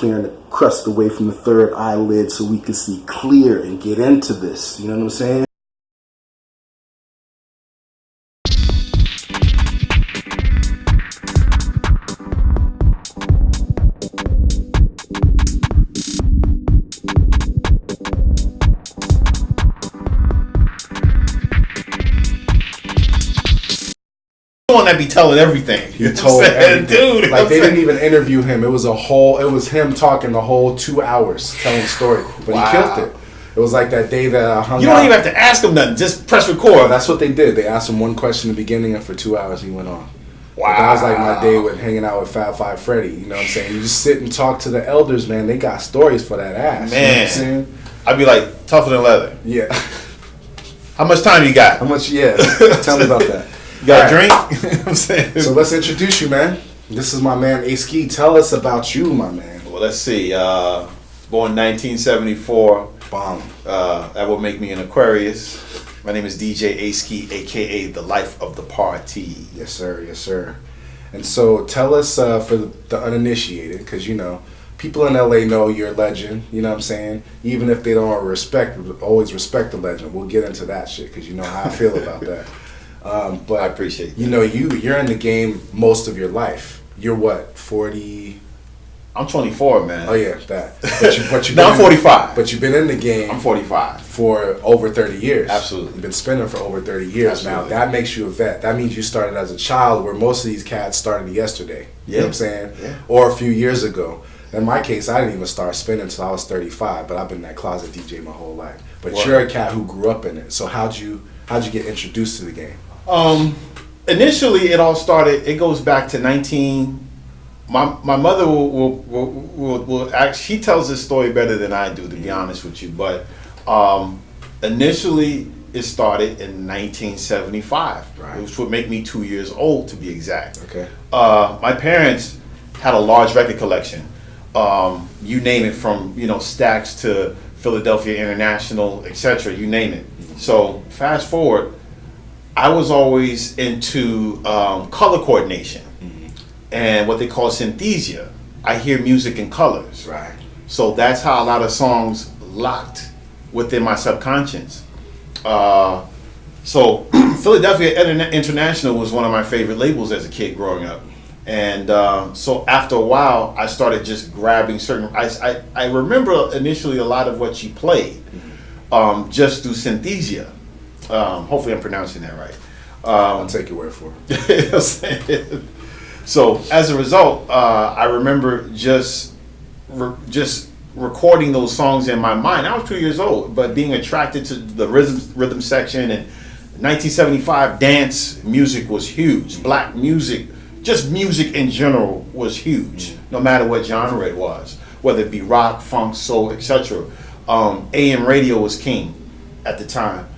clearing the crust away from the third eyelid so we can see clear and get into this. You know what I'm saying? One that be telling everything. He told everything. Dude, like they didn't even interview him. It was him talking the whole 2 hours telling the story. But he killed it. It was like that day that I hung out. You don't even have to ask him nothing. Just press record. Well, that's what they did. They asked him one question in the beginning, and for 2 hours he went on. Wow. But that was like my day with hanging out with Fab Five Freddy. You know what I'm saying? You just sit and talk to the elders, man. They got stories for that ass. Man. You know what I'm saying? I'd be like, tougher than leather. Yeah. How much time you got? How much? Yeah. Tell me about that. You got a drink? You know what I'm saying? So let's introduce you, man. This is my man, A-Ski. Tell us about you, my man. Well, let's see. Born 1974. Bomb. That will make me an Aquarius. My name is DJ A-Ski, a.k.a. The Life of the Party. Yes, sir. Yes, sir. And so tell us for the uninitiated, because, you know, people in LA know you're a legend. You know what I'm saying? Even if they don't always respect the legend. We'll get into that shit, because you know how I feel about that. But I appreciate that. You know, you're in the game most of your life. You're what, 40? I'm 24, man. Oh yeah, that. But you No, I'm 45. But you've been in the game. I'm 45 for over 30 years. Absolutely. You've been spinning for over 30 years. Absolutely. Now that makes you a vet. That means you started as a child, where most of these cats started yesterday. You know what I'm saying? Yeah. Or a few years ago. In my case, I didn't even start spinning until I was 35. But I've been that closet DJ my whole life. But you're a cat who grew up in it. So how'd you get introduced to the game? Initially, it all started. It goes back to My mother will act. She tells this story better than I do, to be honest with you. But initially, it started in 1975, right, which would make me 2 years old, to be exact. Okay. My parents had a large record collection. You name it, from Stax to Philadelphia International, etc. You name it. So fast forward, I was always into color coordination and what they call synesthesia. I hear music in colors. Right. So that's how a lot of songs locked within my subconscious. So Philadelphia International was one of my favorite labels as a kid growing up. And so after a while, I started just grabbing certain. I remember initially a lot of what you played, just through synesthesia. Hopefully I'm pronouncing that right. I'll take your word for it. So as a result, I remember just recording those songs in my mind. I was 2 years old, but being attracted to the rhythm section. And 1975 dance music was huge. Black music, just music in general, was huge. No matter what genre it was, whether it be rock, funk, soul, etc. AM radio was king at the time.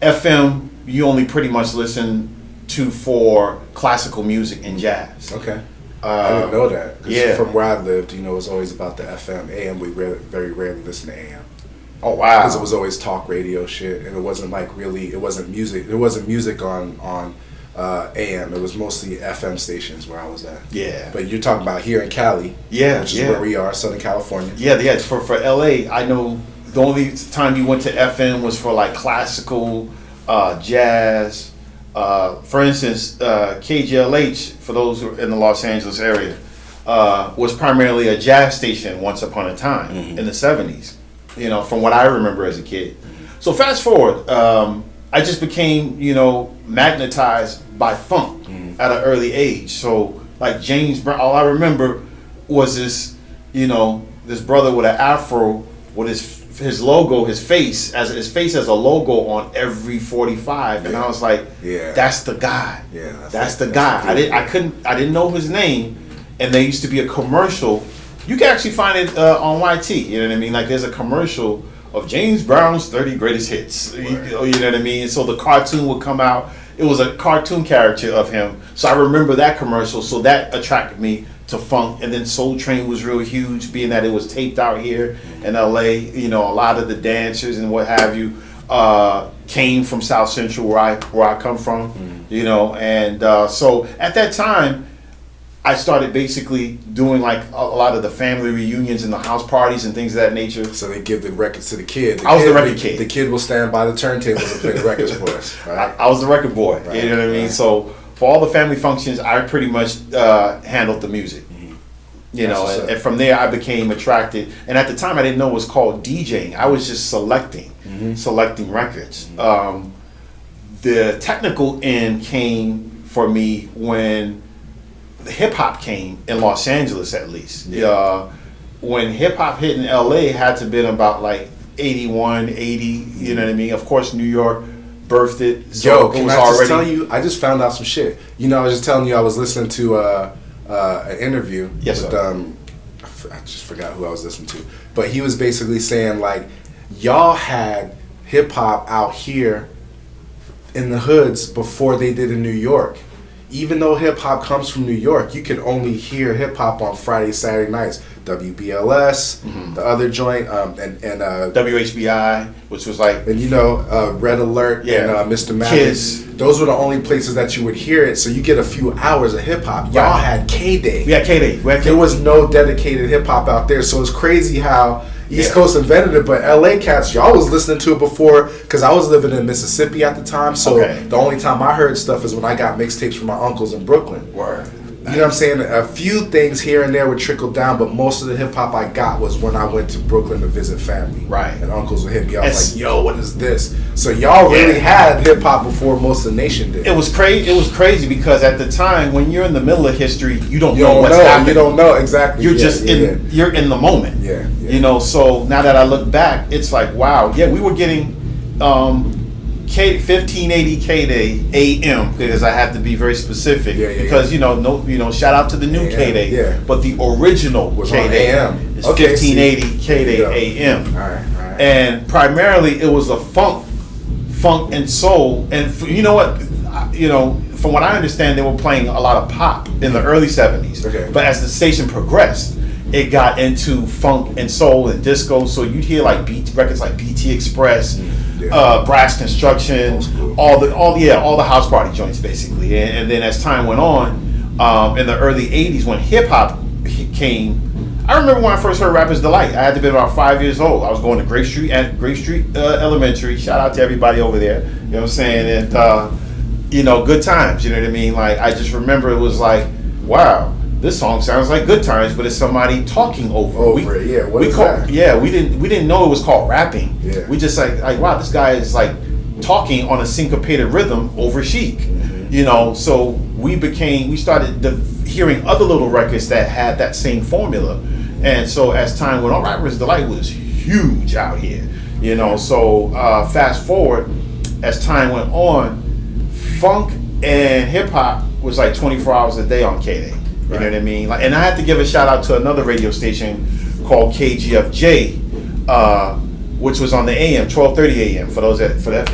FM, you only pretty much listen to for classical music and jazz. Okay. I didn't know that. 'Cause Yeah. from where I lived, it was always about the FM. AM, we very rarely listen to AM. Oh wow. Because it was always talk radio shit, and it wasn't it wasn't music. There wasn't music on AM. It was mostly FM stations where I was at. Yeah. But you're talking about here in Cali. Yeah. Which is where we are, Southern California. Yeah. For LA, I know the only time you went to FM was for like classical, jazz. For instance, KGLH, for those who are in the Los Angeles area, was primarily a jazz station once upon a time in the 70s, from what I remember as a kid. So fast forward, I just became, magnetized by funk at an early age. So like James Brown, all I remember was this, this brother with an afro with his logo, his face as a logo on every 45, and I was like, yeah, that's the guy. Yeah, that's the guy. I didn't know his name, and there used to be a commercial. You can actually find it on YT. You know what I mean? Like there's a commercial of James Brown's 30 greatest hits. You know what I mean? So the cartoon would come out. It was a cartoon character of him. So I remember that commercial. So that attracted me to funk. And then Soul Train was real huge, being that it was taped out here in LA. A lot of the dancers and what have you came from South Central, where I come from. And so at that time, I started basically doing like a lot of the family reunions and the house parties and things of that nature. So they give the records to the kid. I was the record kid. The kid will stand by the turntables and play the records for us. Right? I was the record boy. Right, you know what I mean? right. So for all the family functions, I pretty much handled the music. You know, and from there I became attracted. And at the time, I didn't know it was called DJing. I was just selecting records. The technical end came for me when the hip hop came in Los Angeles, at least. When hip hop hit in LA, it had to have been about like 81, 80. You know what I mean? Of course, New York birthed it. So Yo, just tell you? I just found out some shit. You know, I was just telling you I was listening to an interview with I just forgot who I was listening to, but he was basically saying like, y'all had hip hop out here in the hoods before they did in New York. Even though hip hop comes from New York, you could only hear hip hop on Friday, Saturday nights. WBLS, the other joint, and WHBI, which was like, and you know, Red Alert and Mr. Madness. Those were the only places that you would hear it. So you get a few hours of hip hop. Y'all had K-Day. We had K-Day. There was no dedicated hip hop out there. So it's crazy how East Coast invented it, but LA cats, y'all was listening to it before, because I was living in Mississippi at the time. So the only time I heard stuff is when I got mixtapes from my uncles in Brooklyn. Word. You know what I'm saying? A few things here and there would trickle down, but most of the hip hop I got was when I went to Brooklyn to visit family. Right. And uncles would hit me up like, yo, what is this? So y'all really had hip hop before most of the nation did. It was crazy because at the time, when you're in the middle of history, you don't know what's happening. You don't know exactly. You're just you're in the moment. Yeah. You know, so now that I look back, it's like, wow, we were getting 1580 K-Day AM, because I have to be very specific, because you know, shout out to the new K-Day, but the original K-Day is 1580 K-Day AM. All right. And primarily it was a funk and soul, and you know what, from what I understand, they were playing a lot of pop in the early 70s. But as the station progressed, it got into funk and soul and disco. So you'd hear like records like BT Express, Brass Construction, all the house party joints basically. And then as time went on, in the early 80s when hip hop came, I remember when I first heard Rapper's Delight. I had to be about 5 years old. I was going to Grape Street Elementary. Shout out to everybody over there. You know what I'm saying? And good times. You know what I mean? Like, I just remember it was like, wow, this song sounds like Good Times, but it's somebody talking over it. Yeah, what is that? Yeah, we didn't know it was called rapping. Yeah. We just like wow, this guy is like talking on a syncopated rhythm over chic. So we started hearing other little records that had that same formula. And so as time went on, Rapper's Delight was huge out here. So fast forward, as time went on, funk and hip hop was like 24 hours a day on K-Day. You know what I mean? Like, and I have to give a shout out to another radio station called KGFJ, which was on the AM, 12:30 AM. For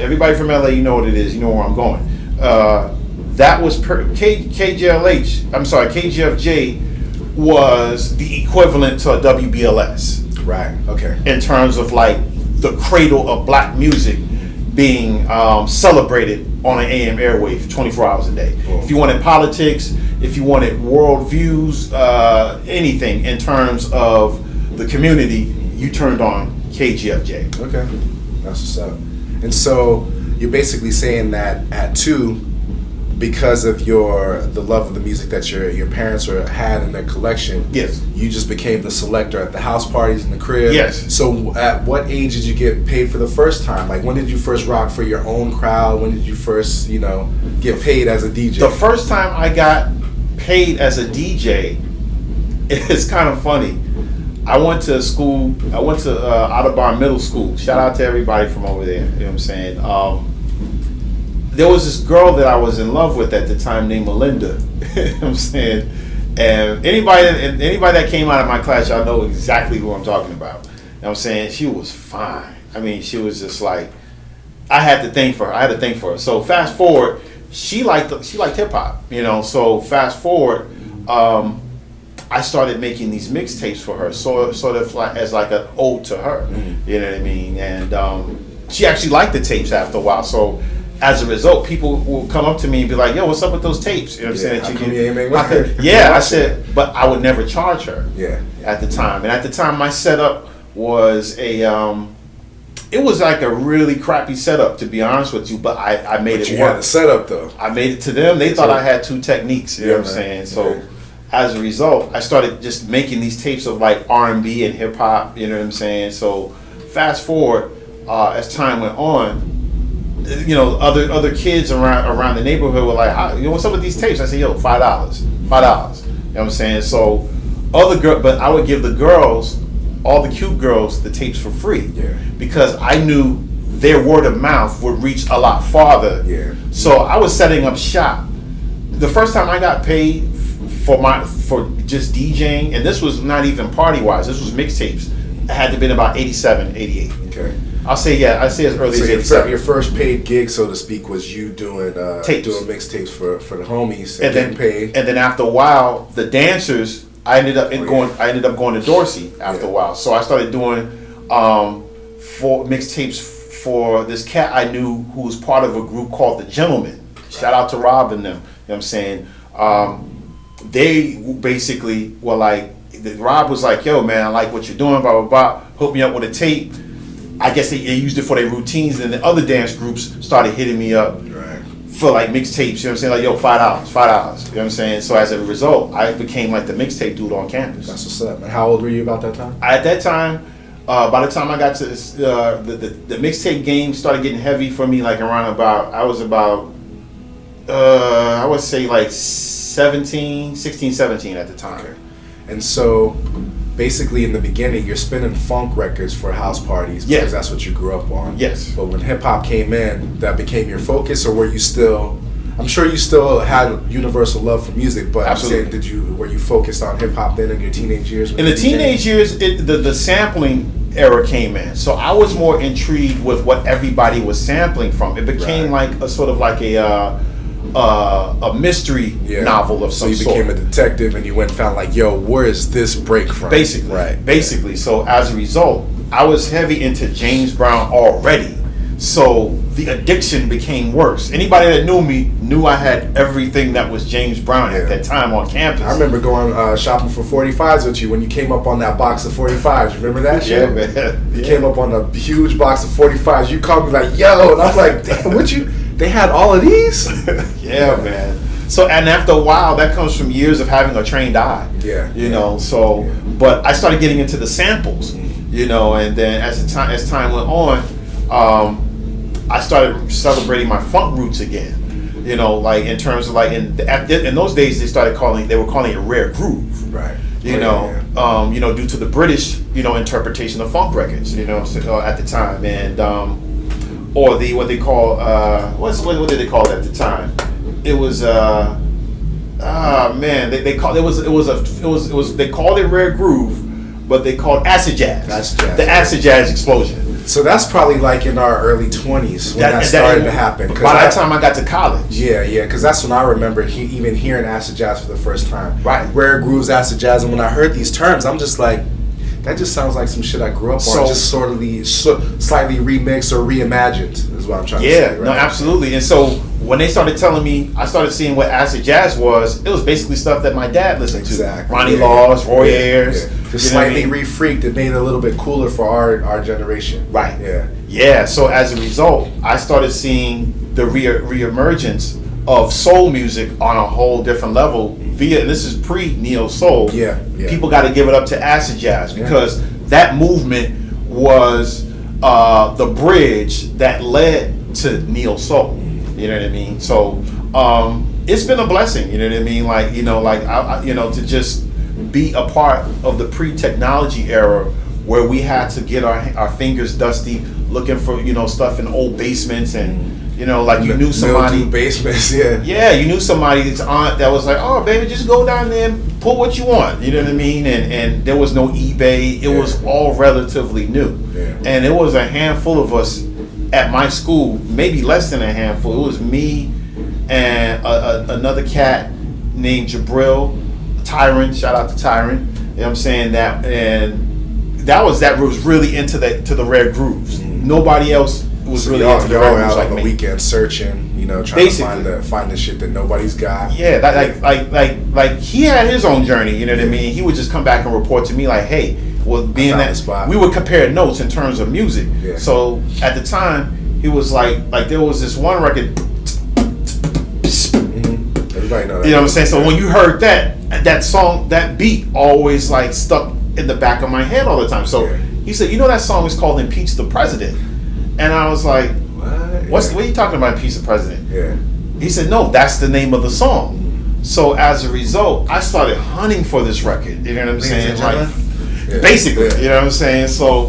everybody from LA, you know what it is. You know where I'm going. That was KGLH. I'm sorry, KGFJ was the equivalent to a WBLS. Right. Okay. In terms of like the cradle of black music being celebrated on an AM airwave 24 hours a day. Cool. If you wanted politics, if you wanted world views, anything in terms of the community, you turned on KGFJ. Okay, that's what's up. And so you're basically saying that at 2, because of the love of the music that your parents had in their collection, yes, you just became the selector at the house parties in the crib. Yes. So at what age did you get paid for the first time? Like, when did you first rock for your own crowd? When did you first, get paid as a DJ? The first time I got paid as a DJ, it's kind of funny. I went to school. I went to Audubon Middle School. Shout out to everybody from over there. You know what I'm saying? There was this girl that I was in love with at the time named Melinda. You know what I'm saying? And anybody that came out of my class, y'all know exactly who I'm talking about. You know what I'm saying? She was fine. I mean, she was just like, I had to think for her. So fast forward, she liked hip hop. So fast forward, I started making these mixtapes for her, sort of like as like an ode to her. You know what I mean? And she actually liked the tapes after a while. So as a result, people will come up to me and be like, "Yo, what's up with those tapes?" You know what I'm saying? How That come you you ain't make I could- money? yeah, I said, but I would never charge her. Yeah. At the time, and at the time, my setup was it was like a really crappy setup, to be honest with you. But I made But it you work. had a setup though. I made it to them. They thought I had two techniques. You know what I'm man. saying? So. Yeah. As a result, I started just making these tapes of like R&B and hip hop. You know what I'm saying? So, fast forward, as time went on, you know, other kids around the neighborhood were like, "What's up with these tapes?" I said, "Yo, $5. You know what I'm saying? So, but I would give the girls, all the cute girls, the tapes for free. Yeah. Because I knew their word of mouth would reach a lot farther. Yeah. So I was setting up shop. The first time I got paid for just DJing, and this was not even party wise, this was mixtapes. It had to have been about 87, 88. Okay. I'd say as early as 87. Your first paid gig, so to speak, was you doing Tapes. doing mixtapes for the homies and getting then paid. And then after a while, the dancers, I ended up going to Dorsey after a while. So I started doing for mixtapes for this cat I knew who was part of a group called The Gentlemen. Shout out to Rob and them. You know what I'm saying? They basically were like, Rob was like, "Yo, man, I like what you're doing, blah, blah, blah. Hook me up with a tape." I guess they used it for their routines, and the other dance groups started hitting me up for like mixtapes. You know what I'm saying? Like, "Yo, $5. You know what I'm saying? So as a result, I became like the mixtape dude on campus. That's what's up. And how old were you about that time? At that time, by the time I got to the mixtape game started getting heavy for me, like around about, I would say like 16, 17 at the time. Okay. And so, basically, in the beginning, you're spinning funk records for house parties because that's what you grew up on. Yes. But when hip hop came in, that became your focus, or were you still? I'm sure you still had universal love for music, but Absolutely. I'm saying, were you focused on hip hop then in your teenage years? In the teenage years, the sampling era came in, so I was more intrigued with what everybody was sampling from. It became like a sort of like a mystery novel of some sort. So you became a detective and you went and found like, yo, where is this break from? Basically. So as a result, I was heavy into James Brown already. So the addiction became worse. Anybody that knew me knew I had everything that was James Brown at that time on campus. I remember going shopping for 45s with you when you came up on that box of 45s. You remember that shit? Yeah, man. You came up on a huge box of 45s. You called me like, yo, and I was like, damn, they had all of these? Yeah, man. So, and after a while, that comes from years of having a trained eye. Yeah. You know, so, but I started getting into the samples, you know, and then as time went on, I started celebrating my funk roots again. You know, like in terms of like in those days they were calling it rare groove. Right. You know, due to the British, interpretation of funk records, at the time, and or what they call what did they call it at the time? It was they called it rare groove, but they called acid jazz. The acid jazz explosion. So that's probably like in our early 20s when that started to happen. By that time I got to college. Yeah, because that's when I remember even hearing acid jazz for the first time. Right. Rare grooves, acid jazz, and when I heard these terms, I'm just like, that just sounds like some shit I grew up on, just sort of slightly remixed or reimagined, is what I'm trying to say. Right? No, absolutely. And so when they started telling me, I started seeing what acid jazz was. It was basically stuff that my dad listened to. Ronnie Laws, Roy Ayers. Just slightly refreaked. It made it a little bit cooler for our generation. Right. Yeah. Yeah. So as a result, I started seeing the reemergence of soul music on a whole different level and this is pre-neo soul. Yeah. People got to give it up to acid jazz because that movement was the bridge that led to neo soul. You know what I mean? So it's been a blessing. You know what I mean? Like to just be a part of the pre-technology era where we had to get our fingers dusty looking for stuff in old basements and you knew somebody basements. you knew somebody's aunt that was like, oh baby, just go down there and pull what you want, you know what I mean, and there was no eBay. It was all relatively new, and it was a handful of us at my school, maybe less than a handful. It was me and another cat named Jabril Tyron. Shout out to Tyron. You know what I'm saying? That was really into the rare grooves. Nobody else was So really y'all, into the y'all rare were music out like on the me. weekend searching, trying Basically. to find the shit that nobody's got. Yeah, like he had his own journey, you know what I mean? He would just come back and report to me like, hey, well, being found the that spot. we would compare notes in terms of music. Yeah. So at the time, he was like there was this one record. Everybody know that. You know what I'm saying? So when you heard that song, that beat always like stuck in the back of my head all the time. So Yeah. he said, that song is called "Impeach the President," and I was like, What? what are you talking about, "Impeach the President"? Yeah. He said, no, that's the name of the song. So as a result, I started hunting for this record. You know what I'm saying? Like, Yeah. basically, Yeah. you know what I'm saying? So,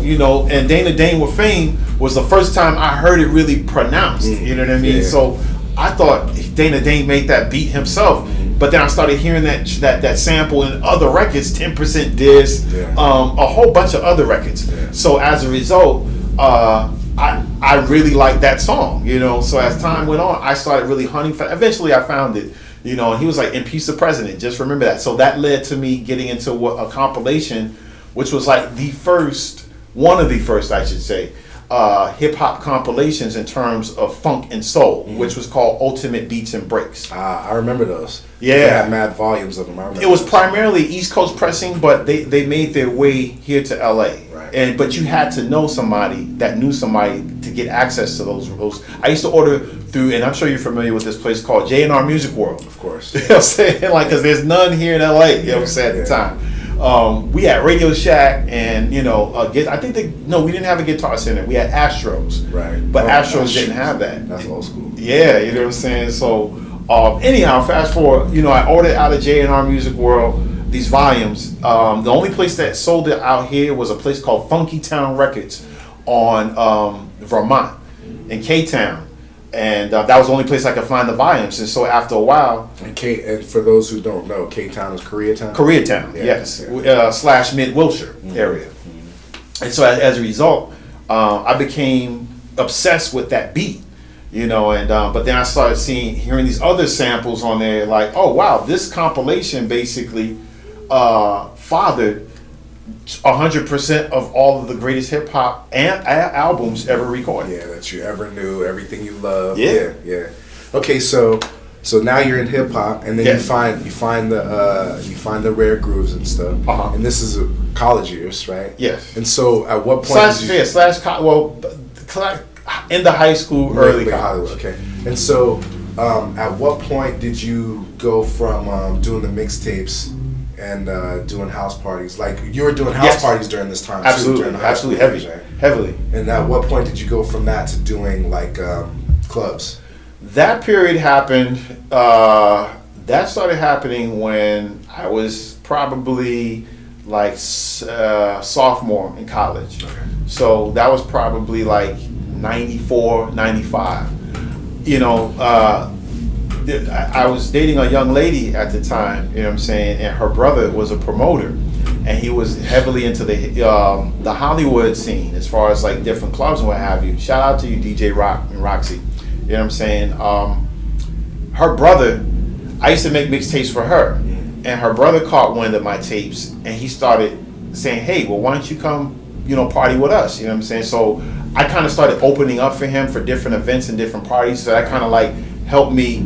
and Dana Dane with Fame was the first time I heard it really pronounced. You know what I mean? Yeah. So I thought Dana Dane made that beat himself. But then I started hearing that sample in other records, 10% Diss, Yeah. a whole bunch of other records. Yeah. So as a result, I really liked that song, So as time went on, I started really hunting for. Eventually, I found it, And he was like, "Impeach the President." Just remember that. So that led to me getting into a compilation, which was like one of the first, I should say, hip hop compilations in terms of funk and soul, which was called Ultimate Beats and Breaks. I remember those. Yeah. They had mad volumes of them. I remember. It was those. primarily East Coast pressing, but they made their way here to LA. Right. But you had to know somebody that knew somebody to get access to those. I used to order through, and I'm sure you're familiar with this place called J&R Music World. Of course. You know what I'm saying? Like, because there's none here in LA. You know what I'm saying? At the time, we had Radio Shack, and I think we didn't have a Guitar Center. We had Astros. Right. But Oh, Astros didn't have that. That's old school. Yeah, you know what I'm saying? So, anyhow, fast forward, I ordered out of J&R Music World these volumes. The only place that sold it out here was a place called Funky Town Records on Vermont, in K-Town. And that was the only place I could find the volumes. And so after a while... And for those who don't know, K-Town is Koreatown? Koreatown, Yeah, yes. yeah. / Mid-Wilshire area. And so as a result, I became obsessed with that beat. But then I started hearing these other samples on there, like, oh wow, this compilation basically fathered 100% of all of the greatest hip hop and albums ever recorded. Yeah, that you ever knew, everything you love. Yeah. Yeah. Okay, so now you're in hip hop, and then Yeah. you find the rare grooves and stuff. Uh-huh. And this is college years, right? Yes. And so at what point did you in the high school, early college. Hollywood? Okay. And so at what point did you go from doing the mixtapes and doing house parties? Like, you were doing house parties during this time Absolutely, too, during the high school absolutely years, right? heavily. And at what point did you go from that to doing like clubs? That period happened. That started happening when I was probably like sophomore in college. Okay. So that was probably like 94, 95. I was dating a young lady at the time, you know what I'm saying, and her brother was a promoter, and he was heavily into the Hollywood scene as far as like different clubs and what have you. Shout out to you, DJ Rock and Roxy. You know what I'm saying? Her brother, I used to make mixtapes for her, and her brother caught wind of my tapes, and he started saying, hey, well, why don't you come, party with us? You know what I'm saying? So I kind of started opening up for him for different events and different parties. So that kind of like helped me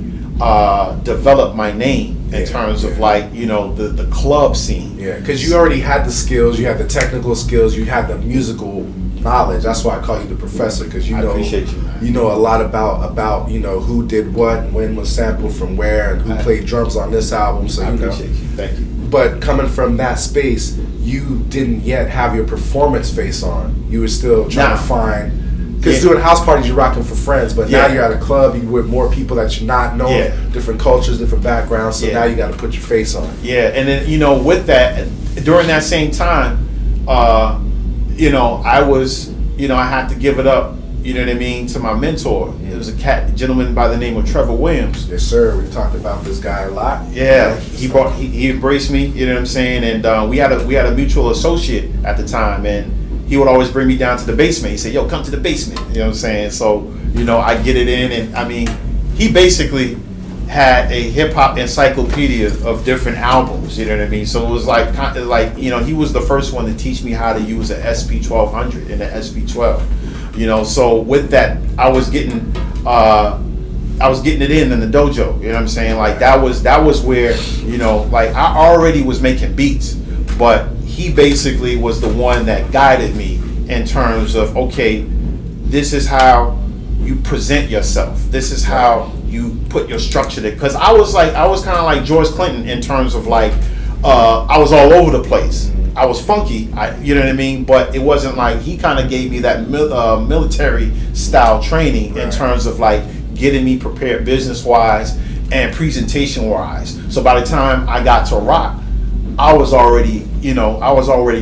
develop my name in terms of like, the club scene. Yeah, because you already had the skills, you had the technical skills, you had the musical knowledge. That's why I call you the professor, because I appreciate you, man. You know a lot about who did what and when was sampled from where and who played drums on this album. So I appreciate you. Thank you. But coming from that space, you didn't yet have your performance face on. You were still trying to find, because doing house parties you're rocking for friends, but now you're at a club, you with more people that you're not know, different cultures, different backgrounds. So now you got to put your face on. Yeah, and then with that, during that same time, I was, I had to give it up. You know what I mean, to my mentor. It was a gentleman by the name of Trevor Williams. Yes, sir. We've talked about this guy a lot. Yeah, he embraced me. You know what I'm saying, and we had a mutual associate at the time, and he would always bring me down to the basement. He said, "Yo, come to the basement." You know what I'm saying? So I get it in, and I mean, he basically had a hip hop encyclopedia of different albums. You know what I mean? So it was like he was the first one to teach me how to use an SP 1200 and an SP 12. You know, so with that, I was getting it in the dojo. You know what I'm saying? Like that was where, you know, like I already was making beats, but he basically was the one that guided me in terms of, okay, this is how you present yourself. This is how you put your structure there. Because I was kind of like George Clinton in terms of like, I was all over the place. I was funky, you know what I mean? But it wasn't like, he kind of gave me that military style training in terms of like getting me prepared business wise and presentation wise. So by the time I got to rock, I was already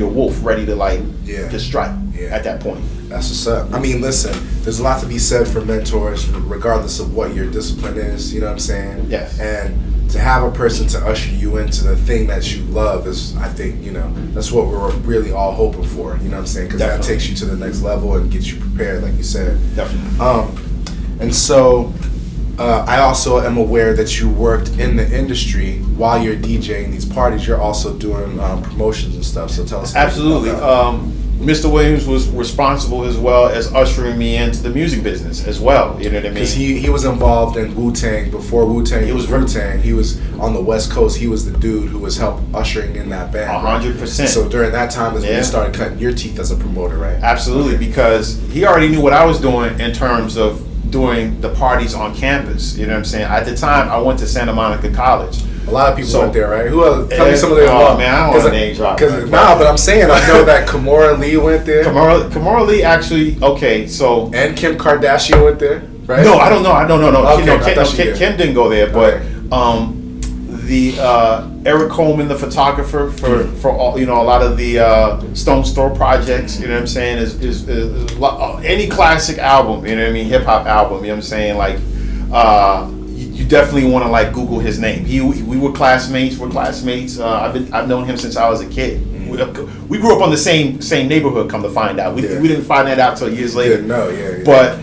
a wolf ready to like just strike at that point. That's what's up. I mean, listen, there's a lot to be said for mentors, regardless of what your discipline is, you know what I'm saying? Yes. And to have a person to usher you into the thing that you love is, I think, you know, that's what we're really all hoping for, you know what I'm saying? Because that takes you to the next level and gets you prepared, like you said. Definitely. And so, I also am aware that you worked in the industry while you're DJing these parties. You're also doing promotions and stuff. So tell us. Absolutely. Mr. Williams was responsible as well as ushering me into the music business as well. You know what I mean? Because he was involved in Wu-Tang before Wu-Tang. He was Wu-Tang. He was on the West Coast. He was the dude who was ushering in that band. 100%. So during that time is when you started cutting your teeth as a promoter, right? Absolutely, because he already knew what I was doing in terms of doing the parties on campus. You know what I'm saying? At the time, I went to Santa Monica College. A lot of people went there, right? Who else? Tell me some of their man, I don't want to name drop. But I'm saying, I know that Kimora Lee went there. Kimora Lee actually, okay, so. And Kim Kardashian went there, right? No, I don't know. Okay, Kim didn't go there, but Eric Coleman, the photographer for all, you know, a lot of the Stone's Throw projects, you know what I'm saying, is any classic album, you know what I mean, hip hop album, you know what I'm saying, like you definitely want to like Google his name. We were classmates. I've known him since I was a kid. We grew up on the same neighborhood. Come to find out, we didn't find that out till years later. Yeah. But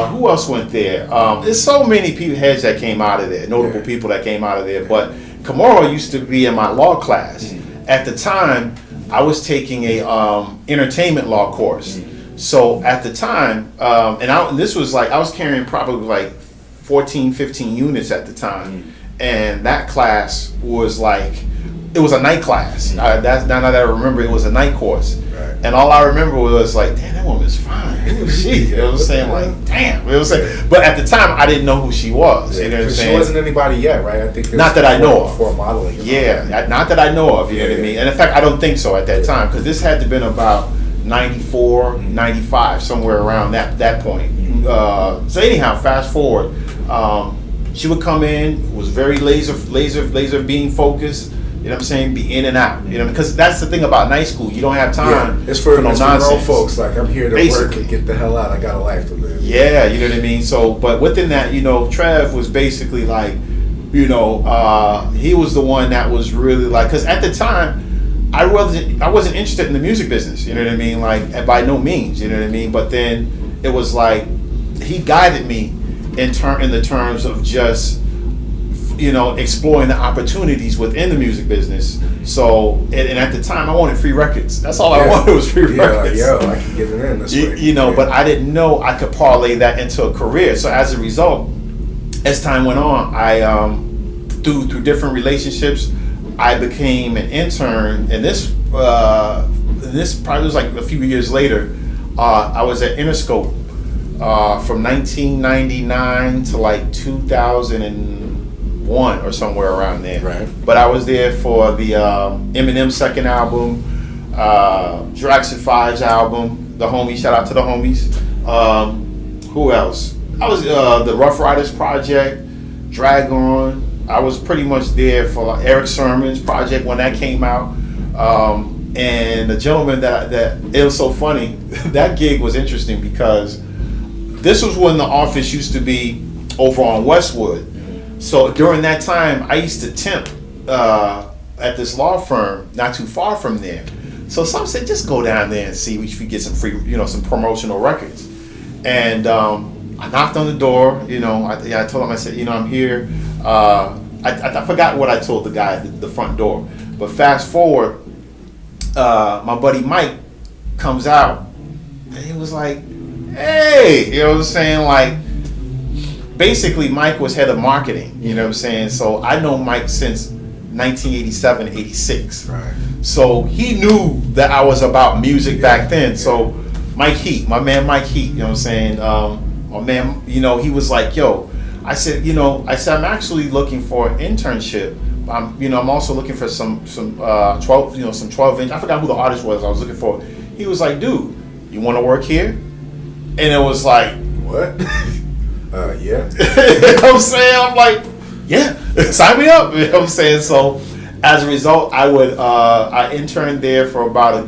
who else went there? There's so many heads that came out of there, notable people that came out of there. But Kimora used to be in my law class. At the time, I was taking a entertainment law course. So at the time, and this was like, I was carrying probably like 14, 15 units at the time. And that class was like, it was a night class. Now that I remember, it was a night course. Right. And all I remember was like, damn, that woman's fine. Who is she? You know what I'm saying? Like, damn. You know what I'm saying? But at the time, I didn't know who she was. You know what I'm saying? She wasn't anybody yet, right? I think not that I know of. Before modeling. Not that I know of. You know what I mean? And in fact, I don't think so at that time, because this had to have been about 94, 95, somewhere around that point. So anyhow, fast forward. She would come in, was very laser beam focused. You know what I'm saying? Be in and out. You know, because that's the thing about night school. You don't have time. It's for no nonsense. Grown folks. Like, I'm here to work and get the hell out. I got a life to live. Yeah, you know what I mean. So, but within that, you know, Trev was basically like, you know, he was the one that was really like, because at the time, I wasn't interested in the music business. You know what I mean? Like, by no means. You know what I mean? But then it was like he guided me in the terms of just, you know, exploring the opportunities within the music business. So, and at the time, I wanted free records. That's all I wanted was free records. Like, I can get it in this way. You know, but I didn't know I could parlay that into a career. So as a result, as time went on, I through different relationships, I became an intern. And this probably was like a few years later. I was at Interscope from 1999 to like 2001 or somewhere around there. Right. But I was there for the Eminem's second album, Jurassic 5's album, the homies. Shout out to the homies. Who else? I was the Rough Riders Project, Dragon. I was pretty much there for like Eric Sermon's project when that came out. And the gentleman that it was so funny. That gig was interesting because this was when the office used to be over on Westwood. So during that time, I used to temp at this law firm not too far from there. So some said, just go down there and see if we get some free, you know, some promotional records. And I knocked on the door. You know, I told him, I said, you know, I'm here. I forgot what I told the guy at the front door. But fast forward, my buddy Mike comes out, and he was like, hey, you know what I'm saying? Like, basically, Mike was head of marketing, you know what I'm saying? So I know Mike since 1987, 86. Right. So he knew that I was about music back then. So Mike Heat, my man Mike Heat, you know what I'm saying? My man, you know, he was like, yo, I said, I'm actually looking for an internship. I'm also looking for some 12, some 12-inch. I forgot who the artist was I was looking for. He was like, dude, you want to work here? And it was like, what? Yeah. you know what I'm saying? I'm like, yeah, sign me up. You know what I'm saying? So as a result, I interned there for about a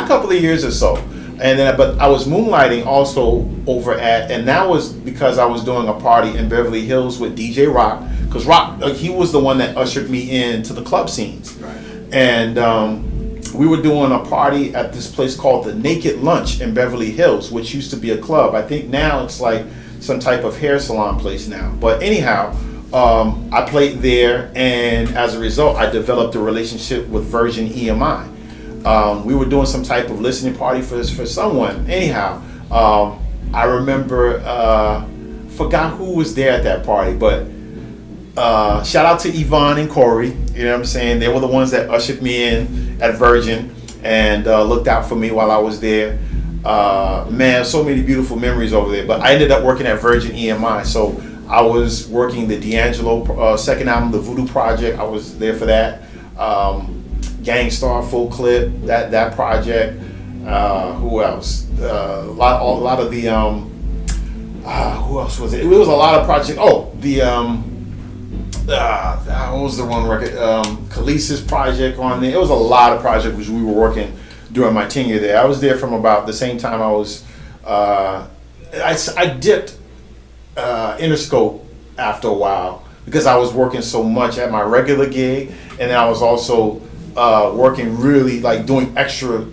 couple of years or so. And then, but I was moonlighting also over and that was because I was doing a party in Beverly Hills with DJ Rock, because Rock, he was the one that ushered me into the club scenes. Right. And we were doing a party at this place called the Naked Lunch in Beverly Hills, which used to be a club. I think now it's like some type of hair salon place now. But anyhow, I played there, and as a result, I developed a relationship with Virgin EMI. We were doing some type of listening party for someone. Anyhow, I remember, forgot who was there at that party, but shout out to Yvonne and Corey. You know what I'm saying? They were the ones that ushered me in at Virgin and looked out for me while I was there. Man, so many beautiful memories over there. But I ended up working at Virgin EMI, so I was working the D'Angelo second album, the Voodoo Project. I was there for that. Gangstar, Full Clip, that project. Who else? A lot of the who else was it? It was a lot of projects. Oh, the what was the one record? Khaleesi's project on there. It was a lot of projects which we were working during my tenure there. I was there from about the same time I was. I dipped Interscope after a while because I was working so much at my regular gig, and then I was also working really like doing extra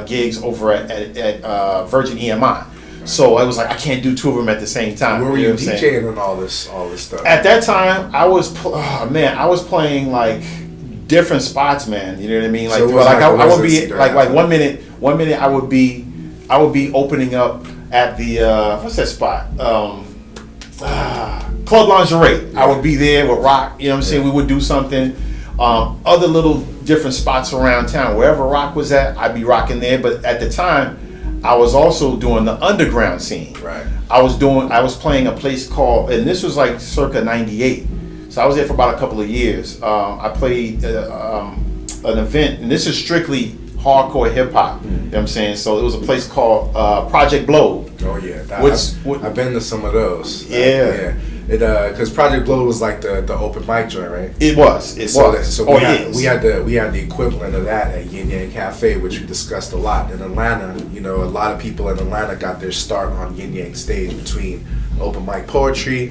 gigs over at Virgin EMI. So I was like, I can't do two of them at the same time. Where were you DJing and all this stuff? At that time, I was playing like different spots, man. You know what I mean? Like, So I would be like 1 minute I would be opening up at the what's that spot? Club Lingerie. Yeah. I would be there with Rock. You know what I'm saying? We would do something. Other little different spots around town. Wherever Rock was at, I'd be rocking there. But at the time, I was also doing the underground scene. Right. I was playing a place called, and this was like circa '98. So I was there for about a couple of years. I played an event, and this is strictly hardcore hip hop. You know what I'm saying? So it was a place called Project Blow. Oh yeah, I've been to some of those. Yeah. Because Project Blow was like the open mic joint, right? It was. So we had the equivalent of that at Yin Yang Cafe, which we discussed a lot in Atlanta. You know, a lot of people in Atlanta got their start on Yin Yang stage between open mic poetry,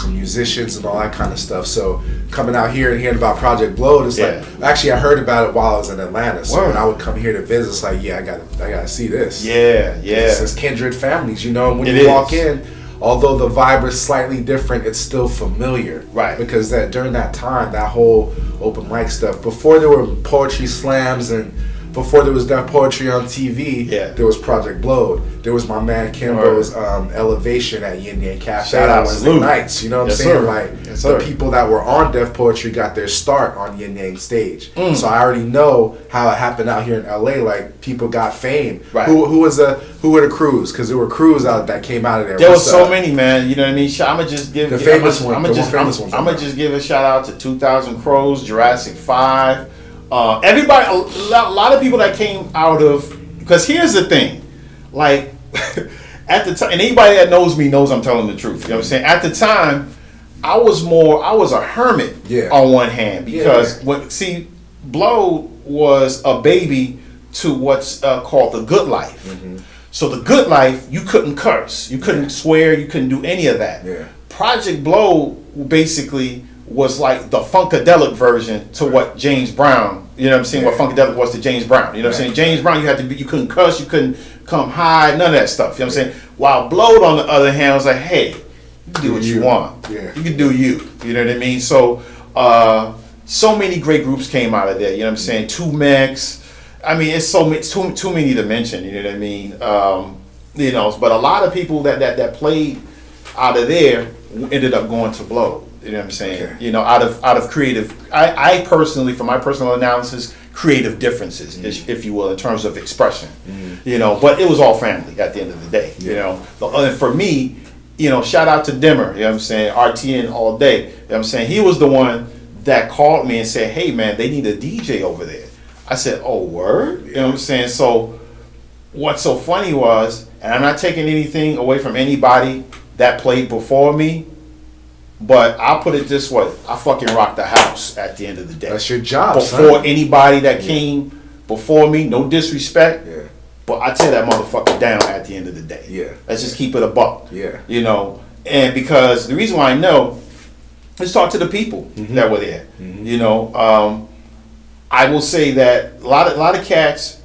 musicians, and all that kind of stuff. So coming out here and hearing about Project Blow, it's like actually I heard about it while I was in Atlanta. So when I would come here to visit, it's like I gotta see this. Yeah. It's kindred families, you know. And when you walk in, although the vibe is slightly different, it's still familiar. Right. Because during that time, that whole open mic stuff, before there were poetry slams and before there was Def Poetry on TV, there was Project Blow. There was my man Kimbo's Elevation at Yin Yang Cafe on Wednesday nights. You know what I'm saying? Like the people that were on Def Poetry got their start on Yin Yang stage. So I already know how it happened out here in LA. Like people got fame. Right. Who were the crews? Because there were crews out that came out of there. There was so many, man. You know what I mean? I'ma just give the famous ones. I'ma just give a shout out to 2000 Crows, Jurassic 5. Everybody, a lot of people that came out of, because here's the thing, like at the time, and anybody that knows me knows I'm telling the truth. You know what I'm saying? At the time, I was a hermit on one hand, because Blow was a baby to what's called the good life. So the good life, you couldn't curse, you couldn't swear, you couldn't do any of that. Project Blow basically was like the Funkadelic version to what James Brown, you know what I'm saying, what Funkadelic was to James Brown. You know what I'm saying? James Brown, you couldn't cuss, you couldn't come high, none of that stuff. You know what I'm saying? While Blowed, on the other hand, was like, hey, you can do what you want. You can do you. You know what I mean? So, so many great groups came out of there. You know what I'm saying? 2Mex. I mean, it's too many to mention. You know what I mean? You know, but a lot of people that played out of there ended up going to blow. You know what I'm saying? Okay. You know, out of creative. I personally, from my personal analysis, creative differences, if you will, in terms of expression. You know, but it was all family at the end of the day. You know, and for me, you know, shout out to Dimmer. You know what I'm saying? RTN all day. You know what I'm saying? He was the one that called me and said, "Hey man, they need a DJ over there." I said, "Oh, word?" You know what I'm saying? So what's so funny was, and I'm not taking anything away from anybody that played before me, but I'll put it this way: I fucking rocked the house at the end of the day. That's your job, Before son. anybody that came before me, no disrespect, Yeah. but I tear that motherfucker down at the end of the day. Yeah. Let's just keep it a buck. Yeah. You know, and because the reason why I know, let's talk to the people that were there. You know, I will say that a lot of cats,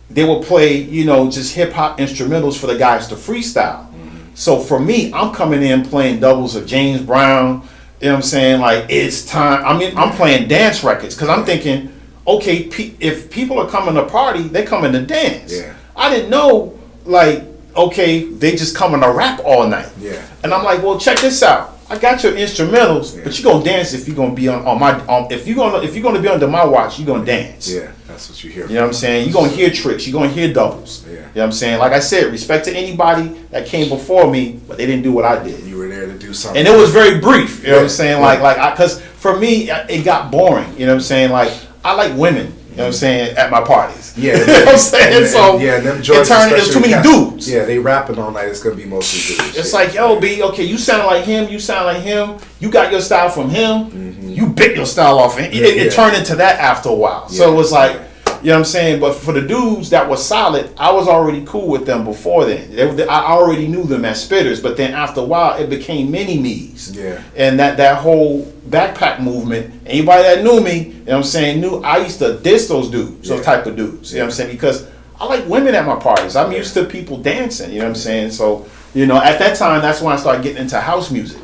they will play, you know, just hip hop instrumentals for the guys to freestyle. So for me, I'm coming in playing doubles of James Brown. You know what I'm saying? Like, it's time. I mean, I'm playing dance records because I'm thinking, okay, if people are coming to party, they coming to dance. Yeah. I didn't know, like, okay, they just coming to rap all night. Yeah. And I'm like, well, check this out. I got your instrumentals, but you're gonna dance if you're gonna be on my if you're gonna be under my watch, you're gonna dance. Yeah, that's what you hear. You know what I'm saying? You're gonna hear tricks, you're gonna hear doubles. Yeah. You know what I'm saying? Like I said, respect to anybody that came before me, but they didn't do what I did. You were there to do something. And it was very brief. You know what I'm saying? Yeah. Because for me, it got boring. You know what I'm saying? Like, I like women. You know what I'm saying? At my parties. Yeah, you know what I'm saying? and them it joints, turned into too especially many cats, dudes. Yeah, they rapping all night. It's gonna be mostly dudes. It's like, yo, B, okay, you sound like him, you sound like him, you got your style from him, you bit your style off him. It turned into that after a while. So it was like, you know what I'm saying? But for the dudes that were solid, I was already cool with them before then. I already knew them as spitters, but then after a while, it became mini-me's. Yeah. And that whole backpack movement, anybody that knew me, you know what I'm saying, knew I used to diss those dudes, those type of dudes. You know what I'm saying? Because I like women at my parties. I'm used to people dancing, you know what I'm saying? So, you know, at that time, that's when I started getting into house music.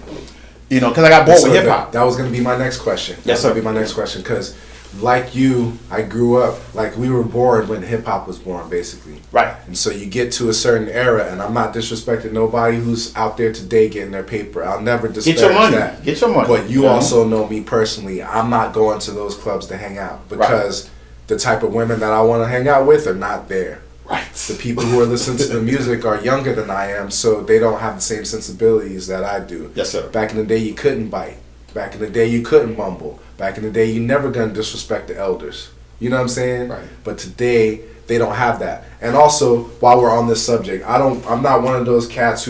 You know, because I got bored with hip-hop. That was going to be my next question. Yes, sir. That was going to be my next question because, like you, I grew up, like we were born when hip-hop was born, basically. Right. And so you get to a certain era, and I'm not disrespecting nobody who's out there today getting their paper. I'll never disparage Get your money. that. Get your money. But you also know me personally. I'm not going to those clubs to hang out because the type of women that I want to hang out with are not there. Right. The people who are listening to the music are younger than I am, so they don't have the same sensibilities that I do. Yes, sir. Back in the day, you couldn't bite. Back in the day, you couldn't mumble. Back in the day, you never gonna disrespect the elders. You know what I'm saying? Right. But today, they don't have that. And also, while we're on this subject, I'm not one of those cats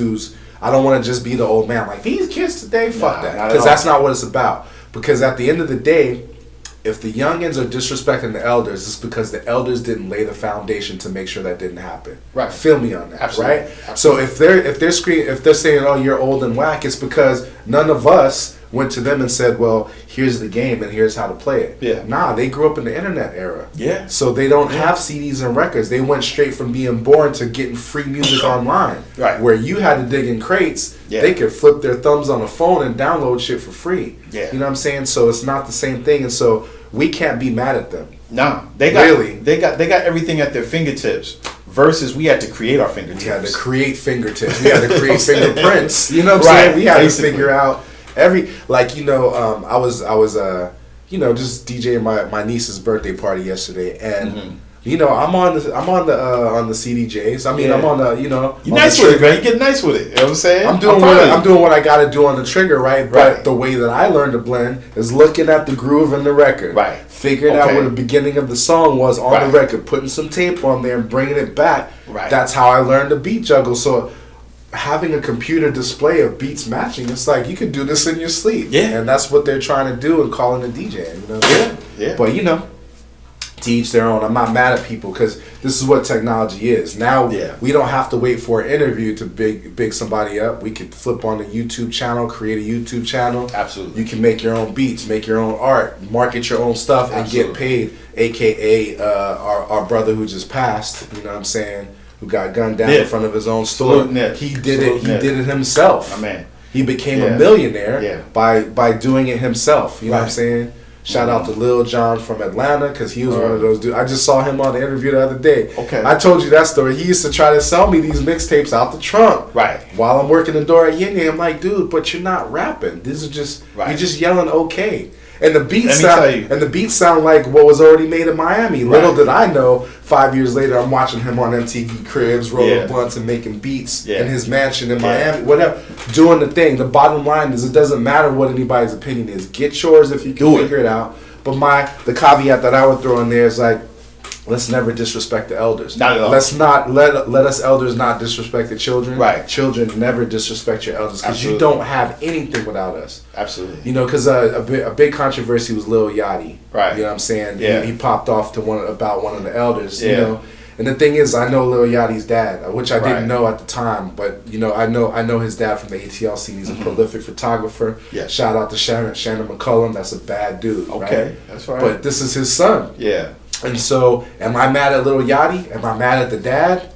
I don't want to just be the old man. Like, these kids today, fuck that. Because that's not what it's about. Because at the end of the day, if the youngins are disrespecting the elders, it's because the elders didn't lay the foundation to make sure that didn't happen. Right. Feel me on that. Absolutely. Right. Absolutely. So if they're saying, "Oh, you're old and whack," it's because none of us went to them and said, "Well, here's the game and here's how to play it." Yeah. Nah, they grew up in the internet era. Yeah. So they don't have CDs and records. They went straight from being born to getting free music online. Right. Where you had to dig in crates, they could flip their thumbs on a phone and download shit for free. Yeah. You know what I'm saying? So it's not the same thing, and so we can't be mad at them. Nah, they got everything at their fingertips. Versus we had to create our fingertips. We had to create fingertips. We had to create fingerprints. You know what I'm saying? We had to figure out I was just DJing my niece's birthday party yesterday, and I'm on the CDJs. I mean, I'm on the you nice with it, man. You get nice with it. You know what I'm saying? I'm doing what I got to do on the trigger, right? But the way that I learned to blend is looking at the groove in the record, right? Figuring out what the beginning of the song was on the record, putting some tape on there and bringing it back. Right. That's how I learned to beat juggle. So having a computer display of beats matching, it's like you could do this in your sleep. Yeah. And that's what they're trying to do and calling a DJ. You know? Yeah. But to each their own. I'm not mad at people because this is what technology is. Now we don't have to wait for an interview to big somebody up. We could flip on the YouTube channel, create a YouTube channel. Absolutely. You can make your own beats, make your own art, market your own stuff, and get paid. AKA our brother who just passed. You know what I'm saying? Who got gunned down in front of his own store. He did it himself. My man. He became a millionaire by doing it himself. You know what I'm saying? Shout out to Lil Jon from Atlanta, because he was one of those dudes. I just saw him on the interview the other day. Okay. I told you that story. He used to try to sell me these mixtapes out the trunk. Right. While I'm working the door at Yin Yang. I'm like, dude, but you're not rapping. This is just, you're just yelling okay. And the beats sound like what was already made in Miami. Right. Little did I know, 5 years later, I'm watching him on MTV Cribs, rolling blunts and making beats in his mansion in Miami, whatever, doing the thing. The bottom line is, it doesn't matter what anybody's opinion is. Get yours if you can figure it out. But the caveat that I would throw in there is like, let's never disrespect the elders. Not at all. Let's not let us elders not disrespect the children. Right. Children, never disrespect your elders, because you don't have anything without us. Absolutely. You know, because a big controversy was Lil Yachty. Right. You know what I'm saying? Yeah. He popped off to one of the elders. You know. And the thing is, I know Lil Yachty's dad, which I didn't know at the time, but you know, I know his dad from the ATL scene. He's a prolific photographer. Yeah. Shout out to Shannon McCullum. That's a bad dude. Okay, right? that's right. But this is his son. Yeah. And so, am I mad at Lil Yachty? Am I mad at the dad?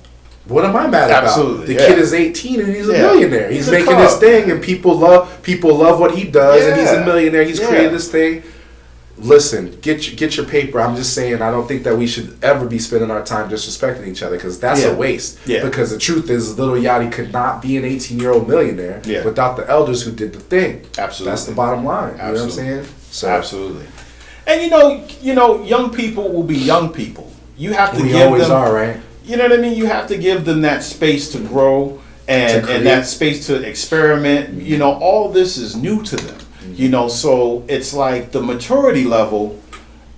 What am I mad about? Absolutely. The kid is 18 and he's a millionaire. He's making cub. his thing, and people love what he does, and he's a millionaire. He's created this thing. Listen, get your paper. I'm just saying, I don't think that we should ever be spending our time disrespecting each other, because that's a waste. Yeah. Because the truth is, Lil Yachty could not be an 18-year-old millionaire without the elders who did the thing. Absolutely. That's the bottom line. Absolutely. You know what I'm saying? So, absolutely. And you know, young people will be young people. You have to give them. We always are, right? You know what I mean? You have to give them that space to grow and that space to experiment. You know, all this is new to them. You know, so it's like the maturity level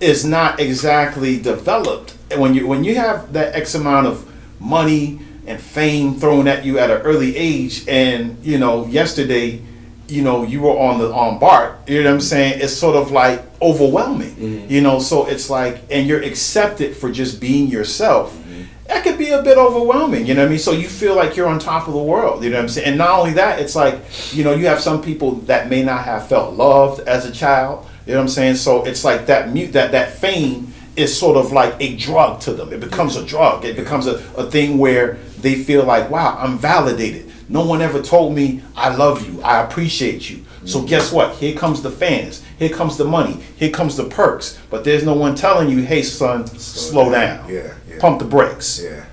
is not exactly developed. And when you have that X amount of money and fame thrown at you at an early age, and you know, yesterday, you know, you were on BART, you know what I'm saying? It's sort of like overwhelming, you know, so it's like, and you're accepted for just being yourself. That could be a bit overwhelming, you know what I mean? So you feel like you're on top of the world, you know what I'm saying? And not only that, it's like, you know, you have some people that may not have felt loved as a child, you know what I'm saying? So it's like that fame is sort of like a drug to them. It becomes a drug. It becomes a thing where they feel like, wow, I'm validated. No one ever told me I love you, I appreciate you. So guess what? Here comes the fans. Here comes the money. Here comes the perks. But there's no one telling you, hey son, slow down. Yeah. Pump the brakes. Yeah.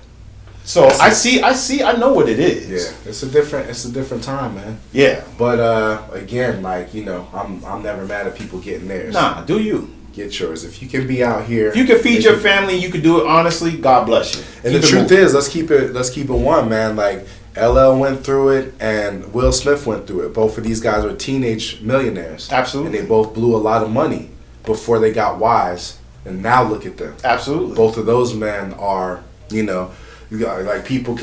So I know what it is. Yeah. It's a different time, man. Yeah. But again, like, you know, I'm never mad at people getting theirs. Nah, do you? Get yours. If you can be out here, if you can feed your family, you can do it honestly, God bless you. And the truth is, let's keep it one, man. Like, LL went through it and Will Smith went through it. Both of these guys were teenage millionaires. Absolutely. And they both blew a lot of money before they got wise. And now look at them. Absolutely. Both of those men are, you know, like people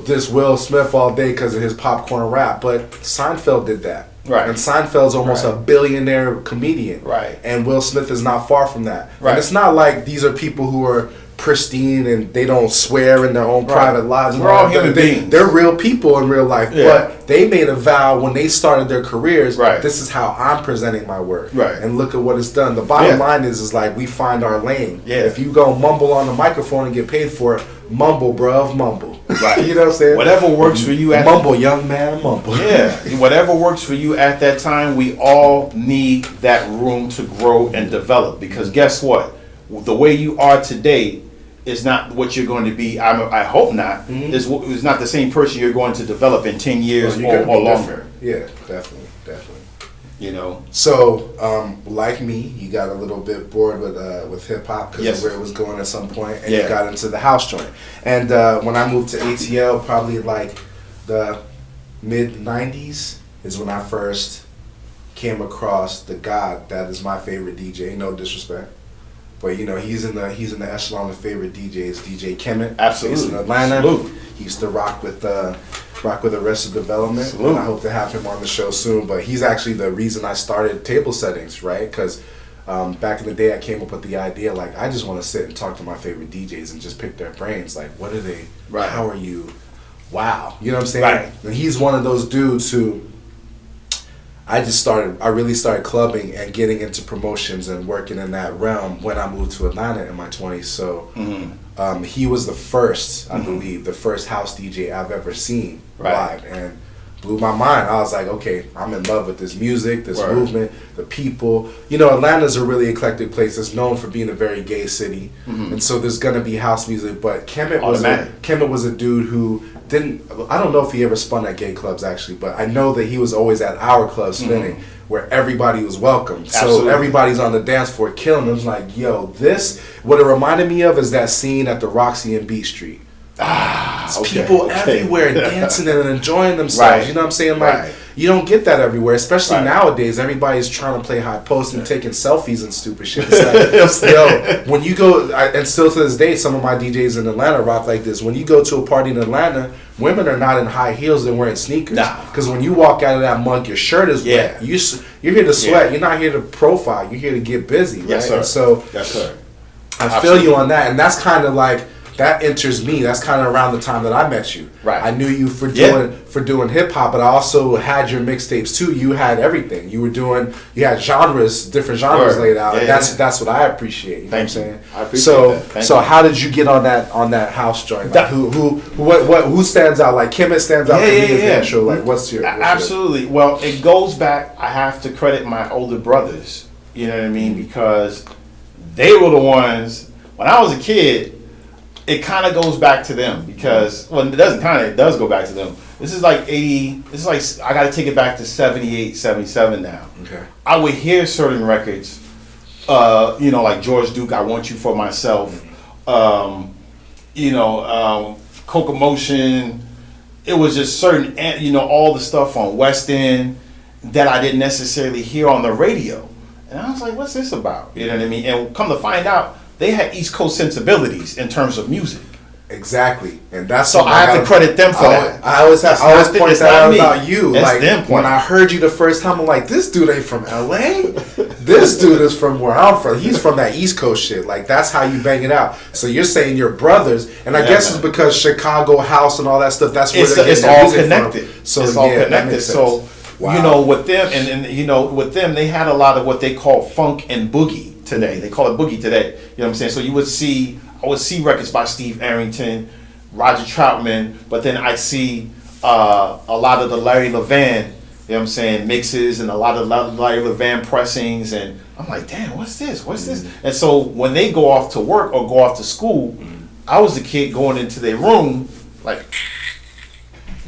diss Will Smith all day because of his popcorn rap, but Seinfeld did that. Right. And Seinfeld's almost a billionaire comedian. Right. And Will Smith is not far from that. Right. And it's not like these are people who are pristine and they don't swear in their own private lives. We're all human beings. They're real people in real life, but they made a vow when they started their careers. Right. This is how I'm presenting my work. Right. And look at what it's done. The bottom line is like we find our lane. Yeah. If you go mumble on the microphone and get paid for it, mumble, bruv, mumble. Right. You know what I'm saying? Whatever works for you. Mumble, young man, mumble. Yeah. Whatever works for you at that time. We all need that room to grow and develop, because guess what? The way you are today is not what you're going to be. I hope not. Is not the same person you're going to develop in 10 years or longer. Yeah, definitely. You know. So, like me, you got a little bit bored with hip hop because of where it was going at some point, and you got into the house joint. And when I moved to ATL, probably like the mid '90s is when I first came across the God that is my favorite DJ. No disrespect. But you know, he's in the echelon of favorite DJs. DJ Kemet, absolutely, he's in Atlanta. Salute. He used to rock with Arrested Development. Salute. And I hope to have him on the show soon. But he's actually the reason I started Table Settings, right? Because back in the day, I came up with the idea like I just want to sit and talk to my favorite DJs and just pick their brains. Like, what are they? Right. How are you? Wow. You know what I'm saying? Right. And he's one of those dudes who. I really started clubbing and getting into promotions and working in that realm when I moved to Atlanta in my 20s. So he was the first, I believe, the first house DJ I've ever seen live. And blew my mind. I was like, okay, I'm in love with this music, this movement, the people. You know, Atlanta's a really eclectic place. It's known for being a very gay city, and so there's gonna be house music. But Kemet was a dude who didn't. I don't know if he ever spun at gay clubs actually, but I know that he was always at our club spinning. Where everybody was welcome. So everybody's on the dance floor killing them. It's like, yo, what it reminded me of is that scene at the Roxy in Beat Street. People everywhere dancing and enjoying themselves. You know what I'm saying? Like, you don't get that everywhere, especially nowadays. Everybody's trying to play high post and taking selfies and stupid shit. It's like, yo, when you go, and still to this day, some of my DJs in Atlanta rock like this. When you go to a party in Atlanta, women are not in high heels, they're wearing sneakers. Because when you walk out of that monk, your shirt is wet. You're here to sweat. You're not here to profile. You're here to get busy, right? Yes, sir. And so, I feel you on that. And that's kind of like, that enters me. That's kind of around the time that I met you. I knew you for doing hip hop, but I also had your mixtapes too. You had everything. You had different genres laid out. That's what I appreciate. You know what I'm saying? I appreciate that. So how did you get on that house joint? Like, who stands out? Like Kemet stands out for me as natural. Like what's your absolutely? Well, it goes back. I have to credit my older brothers. You know what I mean? Because they were the ones when I was a kid. It kind of goes back to them because, well, it does go back to them. This is like 80, this is like, I got to take it back to 78, 77 now. Okay. I would hear certain records, like George Duke, I Want You For Myself, Coca Motion. It was just certain, all the stuff on West End that I didn't necessarily hear on the radio. And I was like, what's this about? You know what I mean? And come to find out, they had East Coast sensibilities in terms of music. Exactly, and that's so I have to credit them for that. I always point that out about you. That's like them when I heard you the first time, I'm like, this dude ain't from LA. This dude is from where I'm from. He's from that East Coast shit. Like that's how you bang it out. So you're saying you're brothers, and I guess it's because Chicago house and all that stuff. That's where it's all connected. From. So it's all connected. So with them, and with them, they had a lot of what they call funk and boogie. Today, they call it boogie today. You know what I'm saying? So I would see records by Steve Arrington, Roger Troutman, but then I'd see a lot of the Larry Levan, you know what I'm saying, mixes and a lot of Larry Levan pressings, and I'm like, damn, what's this? And so when they go off to work or go off to school, I was the kid going into their room like,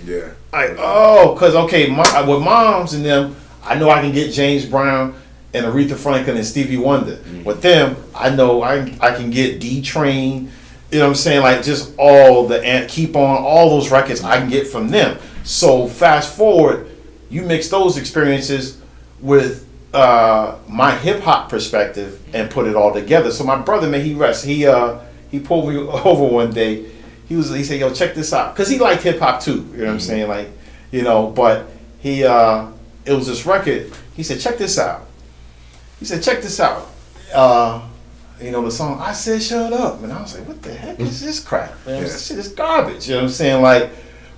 because with moms and them, I know I can get James Brown and Aretha Franklin and Stevie Wonder. With them, I know I can get D-Train, you know what I'm saying? Like just all the Keep On, all those records I can get from them. So fast forward, you mix those experiences with my hip hop perspective and put it all together. So my brother, man, he pulled me over one day. He said, yo, check this out. Cause he liked hip hop too, you know what I'm saying? Like, but it was this record. He said, check this out. He said, check this out. The song, I Said Shut Up. And I was like, what the heck is this crap? Man, this shit is garbage. You know what I'm saying? Like,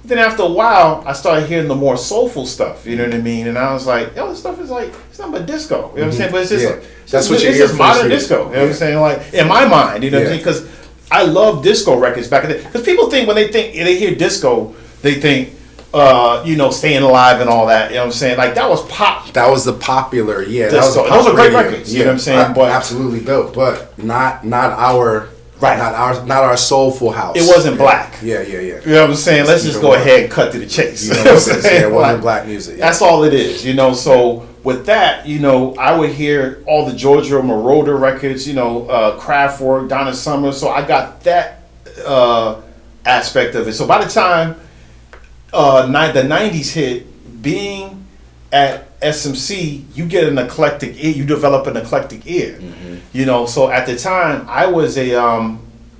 then after a while, I started hearing the more soulful stuff. You know what I mean? And I was like, yo, this stuff is like, it's not but disco. You know what I'm saying? But it's just, it's just modern disco. You know what I'm saying? Like, in my mind, you know what I'm saying? Because I love disco records back in the day. Because people think when they hear disco, they think, Staying Alive and all that, you know what I'm saying? Like that was pop. That was the popular, those are great records, you know what I'm saying? But absolutely dope, but not our soulful house. It wasn't black. Yeah. You know what I'm saying? Let's just go ahead and cut to the chase. You know what I'm saying? It wasn't black music. That's all it is, So with that, I would hear all the Giorgio Moroder records, Kraftwerk, Donna Summer. So I got that aspect of it. So by the time the 90s hit, being at SMC, you get an eclectic ear, you develop an eclectic ear. So at the time, I was a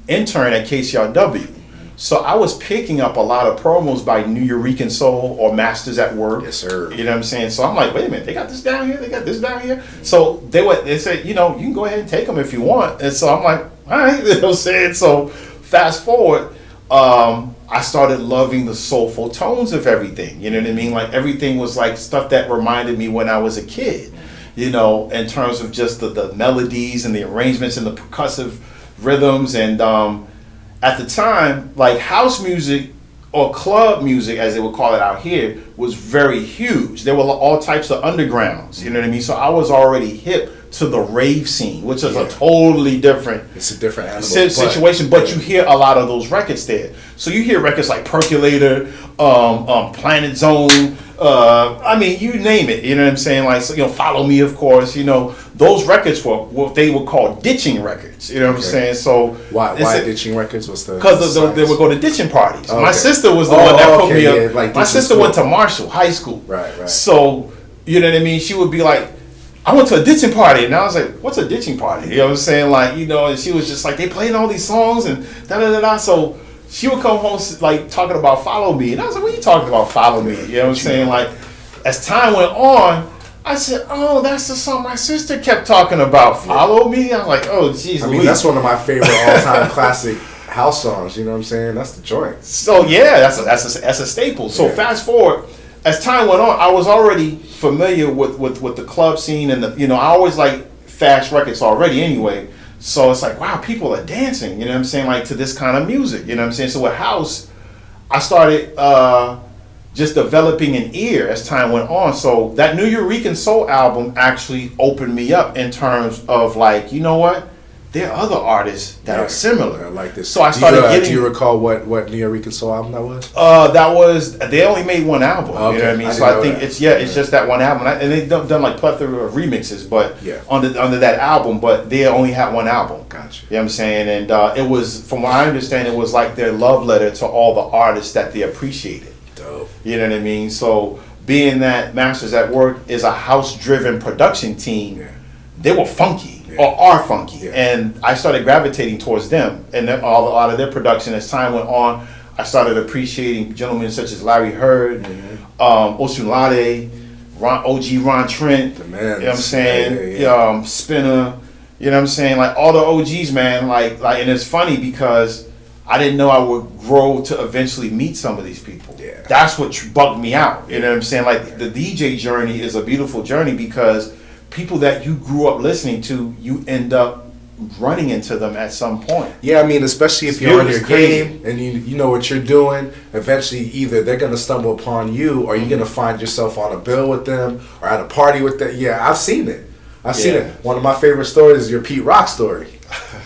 intern at KCRW. So I was picking up a lot of promos by New Eurekan Soul or Masters at Work. Yes, sir. You know what I'm saying? So I'm like, wait a minute, they got this down here, they got this down here. So they said, you can go ahead and take them if you want. And so I'm like, all right, you know what I'm saying? So fast forward, I started loving the soulful tones of everything. You know what I mean? Like everything was like stuff that reminded me when I was a kid, in terms of just the melodies and the arrangements and the percussive rhythms. And at the time, like house music or club music, as they would call it out here, was very huge. There were all types of undergrounds, you know what I mean? So I was already hip to the rave scene, which is a totally different, it's a different animal, situation, but you hear a lot of those records there. So you hear records like Percolator, Planet Zone, I mean, you name it, you know what I'm saying? Like, so, Follow Me, of course, those records were what they would call ditching records, you know what I'm saying? So why ditching records? What's the because they would go to ditching parties. My sister was the one that put me up. Yeah, like my sister went to Marshall High School. Right. So, you know what I mean? She would be like, I went to a ditching party, and I was like, what's a ditching party? You know what I'm saying? Like, and she was just like, they playing all these songs and da-da-da-da. So she would come home like talking about Follow Me. And I was like, what are you talking about, Follow Me? You know what I'm saying? Like, as time went on, I said, oh, that's the song my sister kept talking about, Follow Me. I was like, oh, jeez. I mean, that's one of my favorite all-time classic house songs. You know what I'm saying? That's the joint. So yeah, that's a staple. So fast forward, as time went on, I was already familiar with the club scene and I always like fast records already anyway. So it's like, wow, people are dancing. You know what I'm saying? Like to this kind of music. You know what I'm saying? So with house, I started just developing an ear as time went on. So that New Eurekan Soul album actually opened me up in terms of like, you know what? There are other artists that are similar. I like this. So I started getting. Do you recall what New Eurekan Soul album that was? That was, they only made one album. Okay. You know what I mean? So I think it's just that one album, and they've done like plethora of remixes, but under that album, but they only had one album. Gotcha. You know what I'm saying? And it was, from what I understand, it was like their love letter to all the artists that they appreciated. Dope. You know what I mean? So being that Masters at Work is a house-driven production team, they were funky. Or are funky, and I started gravitating towards them, and then a lot of their production. As time went on, I started appreciating gentlemen such as Larry Heard, Osunlade, OG Ron Trent. The man, you know what I'm saying? Spinner. You know what I'm saying? Like all the OGs, man. Like, and it's funny because I didn't know I would grow to eventually meet some of these people. Yeah. That's what bugged me out. You know what I'm saying? Like the DJ journey is a beautiful journey because people that you grew up listening to, you end up running into them at some point. Yeah, I mean, especially if you're on your game and you know what you're doing, eventually either they're going to stumble upon you or you're going to find yourself on a bill with them or at a party with them. Yeah, I've seen it. I've seen it. One of my favorite stories is your Pete Rock story.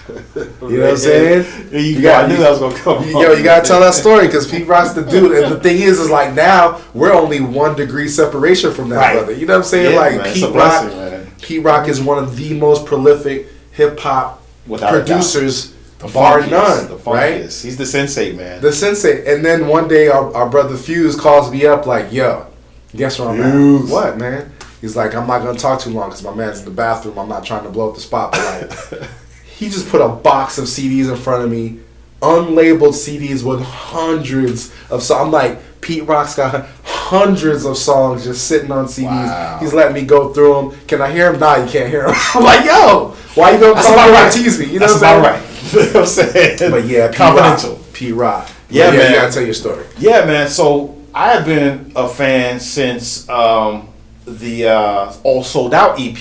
You know what I'm saying? I knew that was going to come. You got to tell that story because Pete Rock's the dude. And the thing is like now we're only 1 degree separation from that brother. You know what I'm saying? Yeah, like man. Pete Rock is one of the most prolific hip hop producers, bar none. Right? He's the sensei, man. The sensei. And then one day our brother Fuse calls me up like, yo, guess where I'm at? What, man? He's like, I'm not going to talk too long because my man's in the bathroom. I'm not trying to blow up the spot. But like, he just put a box of CDs in front of me, unlabeled CDs with hundreds of songs. I'm like, Pete Rock's got hundreds of songs just sitting on CDs. Wow. He's letting me go through them. Can I hear him? Nah, you can't hear him. I'm like, yo, why you gonna call me and tease me? You know what I'm saying? You know what I'm saying? But yeah, confidential. Pete Rock. Yeah, man. You gotta tell your story. Yeah, man. So I have been a fan since the All Sold Out EP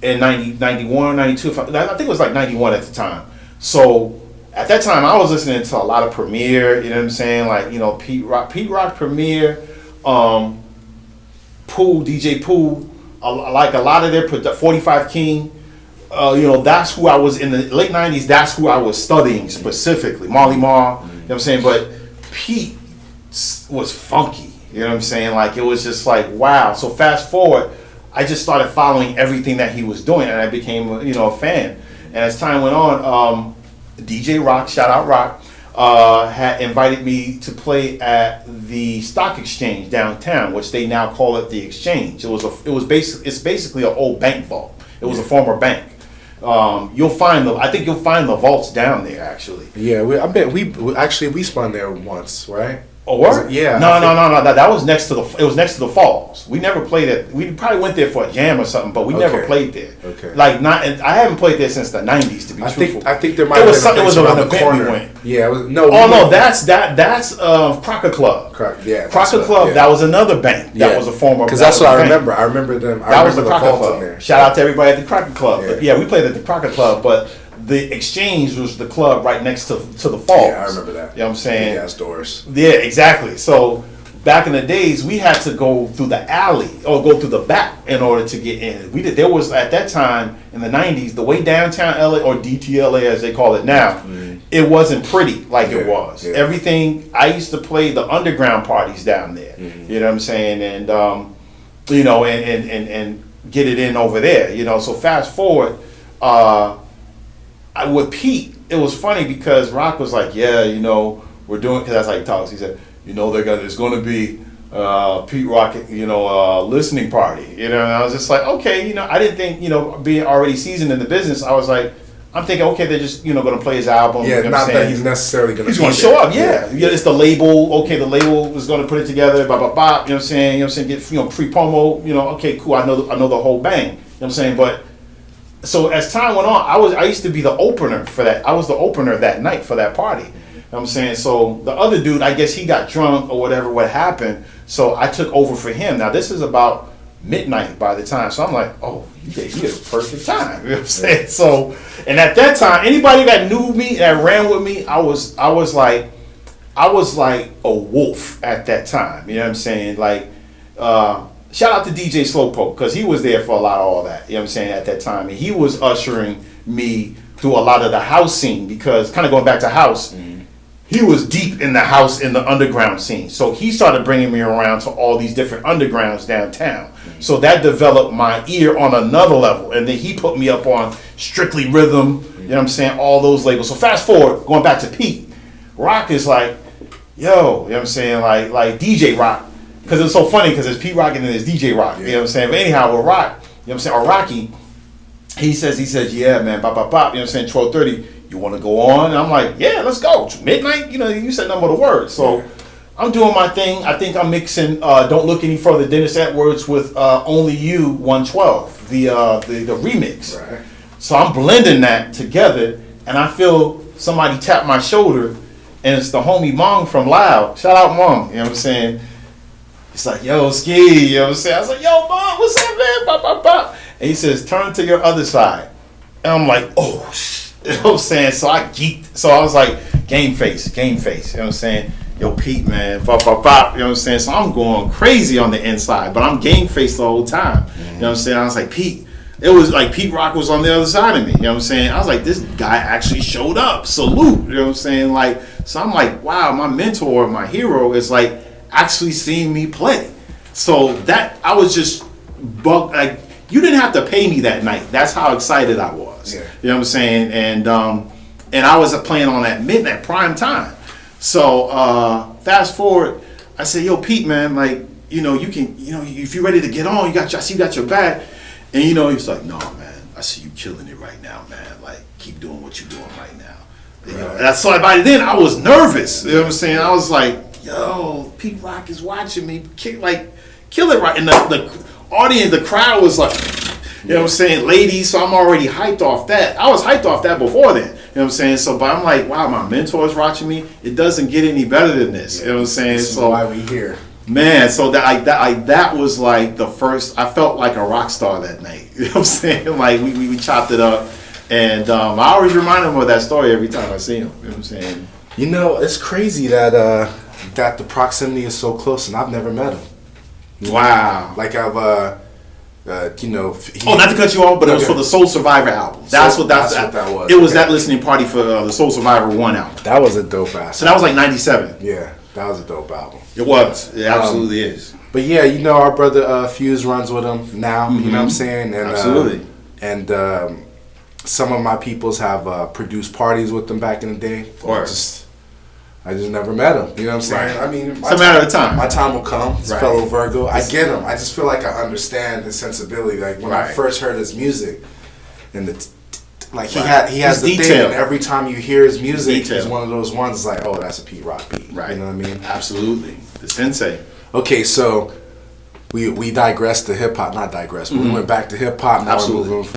in 91, 92. I think it was like 91 at the time. So at that time, I was listening to a lot of Premier, you know what I'm saying? Like, Pete Rock, Premier, Pooh, DJ Pooh, like a lot of their 45 King. That's who I was in the late 90s. That's who I was studying specifically. Marley Marl, you know what I'm saying? But Pete was funky, you know what I'm saying? Like, it was just like, wow. So fast forward, I just started following everything that he was doing, and I became, a fan. And as time went on, DJ Rock, shout out Rock, had invited me to play at the Stock Exchange downtown, which they now call it the Exchange. It's basically an old bank vault. It was a former bank. I think you'll find the vaults down there actually. Yeah, I bet we spun there once, right? Oh, what? Yeah. No. That was next to the falls. We never played it. We probably went there for a jam or something, but we never played there. Okay. And I haven't played there since the '90s. To be truthful, I think there might have been it was an event we went. Yeah. That's Crocker Club. Crocker Club. Yeah. That was another bank. That was a former. Because that's what I remember. I remember them. That was the Crocker Club. Shout out to everybody at the Crocker Club. Yeah. But we played at the Crocker Club, but the Exchange was the club right next to the Falls. Yeah, I remember that. You know what I'm saying? Big ass doors. Yeah, exactly. So back in the days, we had to go through the alley or go through the back in order to get in. There was at that time in the 90s, the way downtown LA, or DTLA as they call it now, it wasn't pretty like it was. Yeah. Everything, I used to play the underground parties down there. You know what I'm saying? And you know, and get it in over there. You know, so fast forward, with Pete, it was funny because Rock was like, yeah, you know, we're doing, because that's how he talks. He said, you know, there's going to be Pete Rock, you know, listening party. You know, and I was just like, okay, you know, I didn't think, you know, being already seasoned in the business, I was like, I'm thinking, okay, they're just, you know, going to play his album. Yeah, you know not that he's necessarily going to. He's going to show up, yeah. It's the label. Okay, the label was going to put it together. Blah blah blah. You know what I'm saying? You know what I'm saying? Get, you know, free promo. You know, okay, cool. I know the whole bang. You know what I'm saying? But so as time went on, I used to be the opener for that. I was the opener that night for that party. You know what I'm saying? So the other dude, I guess he got drunk or whatever. What happened? So I took over for him. Now this is about midnight by the time. So I'm like, oh, you gave me a perfect time. You know what I'm saying? So, and at that time, anybody that knew me, that ran with me, I was like a wolf at that time. You know what I'm saying? Like, shout out to DJ Slowpoke, because he was there for a lot of all that. You know what I'm saying? At that time, and he was ushering me through a lot of the house scene, because kind of going back to house, he was deep in the house, in the underground scene. So he started bringing me around to all these different undergrounds downtown. So that developed my ear on another level. And then he put me up on Strictly Rhythm, you know what I'm saying, all those labels. So fast forward, going back to Pete, Rock is like, yo, you know what I'm saying, like DJ Rock. Because it's so funny, because there's Pete Rock and then there's DJ Rock, you know what I'm saying. But anyhow, with Rock, you know what I'm saying, or Rocky, he says, yeah, man, bop, bop, bop, you know what I'm saying, 12:30. You want to go on? And I'm like, yeah, let's go. Midnight, you know, you said nothing but a word. So I'm doing my thing. I think I'm mixing Don't Look Any Further, Dennis Edwards, with Only You 112, the remix. Right. So I'm blending that together, and I feel somebody tap my shoulder, and it's the homie Mong from Loud. Shout out Mong, you know what I'm saying? It's like, yo, Ski, you know what I'm saying? I was like, yo, Mong, what's up, man? Bop, bop, bop. And he says, turn to your other side. And I'm like, oh, shit. You know what I'm saying? So I geeked. So I was like, game face. You know what I'm saying? Yo, Pete, man, bop, bop, bop. You know what I'm saying? So I'm going crazy on the inside, but I'm game face the whole time. You know what I'm saying? I was like, Pete. It was like Pete Rock was on the other side of me. You know what I'm saying? I was like, this guy actually showed up. Salute. You know what I'm saying? Like, so I'm like, wow, my mentor, my hero is like actually seeing me play. So that, I was just like, you didn't have to pay me that night. That's how excited I was. Yeah. You know what I'm saying? And I was playing on that midnight prime time. So fast forward, I said, yo, Pete, man, like, you know, you can, you know, if you're ready to get on, I see you got your back. And you know, he was like, no, man, I see you killing it right now, man. Like, keep doing what you're doing right now. You know? And so by then I was nervous. You know what I'm saying? I was like, yo, Pete Rock is watching me kill it right. And the audience, the crowd was like, you know what I'm saying, ladies, so I'm already hyped off that. I was hyped off that before then. You know what I'm saying? So, but I'm like, wow, my mentor is watching me. It doesn't get any better than this. You know what I'm saying? This is so why we here. Man, so that was like the first, I felt like a rock star that night. You know what I'm saying? Like we chopped it up. And I always remind him of that story every time I see him. You know what I'm saying? You know, it's crazy that the proximity is so close, and I've never met him. Wow. Like I've you know. Not to cut you off, but it was for the Soul Survivor album. That's what that was. It was that listening party for the Soul Survivor 1 album. That was a dope album. So that was like 97. Yeah, that was a dope album. It was. It absolutely is. But yeah, you know, our brother Fuse runs with him now. You know what I'm saying? And, absolutely. And some of my peoples have produced parties with them back in the day. Of course. I just never met him. You know what I'm saying? Right. I mean, it's a matter of time. My time will come. This fellow Virgo. I get him. I just feel like I understand his sensibility. Like when I first heard his music, and he has the thing. And every time you hear his music, he's one of those ones like, oh, that's a Pete Rock beat. Right. You know what I mean? Absolutely. The sensei. Okay, so we digressed to hip hop. Not digressed. But we went back to hip hop. Now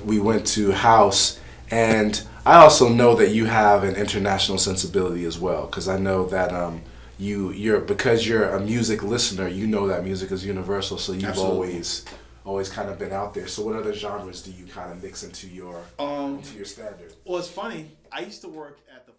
we went to house. And I also know that you have an international sensibility as well, because I know that because you're a music listener, you know that music is universal. So you've always kind of been out there. So what other genres do you kind of mix into your standard? Well, it's funny. I used to work at the